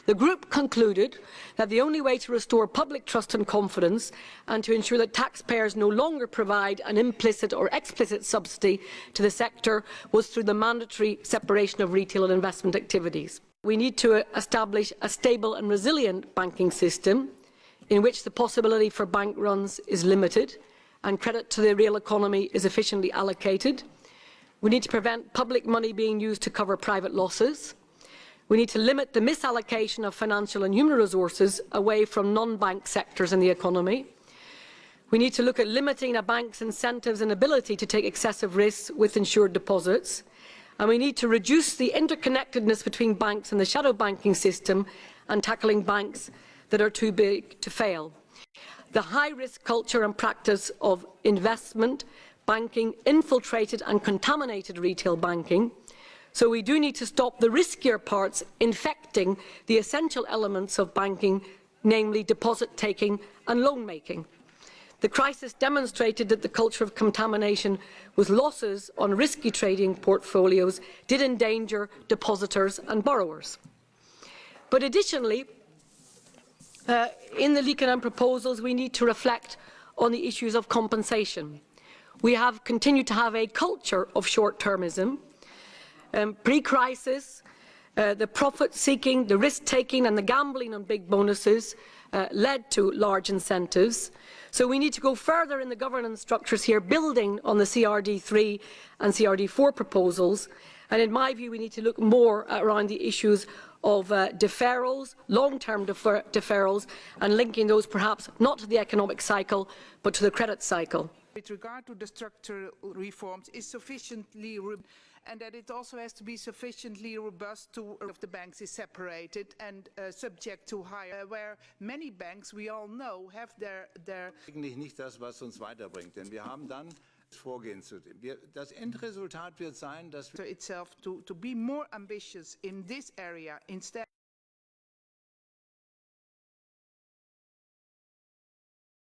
The group concluded that the only way to restore public trust and confidence and to ensure that taxpayers no longer provide an implicit or explicit subsidy to the sector was through the mandatory separation of retail and investment activities. We need to establish a stable and resilient banking system in which the possibility for bank runs is limited and credit to the real economy is efficiently allocated. We need to prevent public money being used to cover private losses. We need to limit the misallocation of financial and human resources away from non-bank sectors in the economy. We need to look at limiting a bank's incentives and ability to take excessive risks with insured deposits. And we need to reduce the interconnectedness between banks and the shadow banking system and tackling banks that are too big to fail. The high-risk culture and practice of investment banking infiltrated and contaminated retail banking. So we do need to stop the riskier parts infecting the essential elements of banking, namely deposit-taking and loan-making. The crisis demonstrated that the culture of contamination with losses on risky trading portfolios did endanger depositors and borrowers. But additionally, in the Liikanen proposals, we need to reflect on the issues of compensation. We have continued to have a culture of short-termism. Pre-crisis, the profit-seeking, the risk-taking and the gambling on big bonuses led to large incentives. So we need to go further in the governance structures here, building on the CRD3 and CRD4 proposals. And in my view, we need to look more around the issues of deferrals, long-term deferrals, and linking those perhaps not to the economic cycle, but to the credit cycle. With regard to the structural reforms, is sufficiently and that it also has to be sufficiently robust to if the banks is separated and subject to higher, where many banks, we all know, have their Eigentlich nicht das, was uns weiterbringt, denn wir haben dann Vorgehen zu dem. Das Endresultat wird sein, dass itself to be more ambitious in this area instead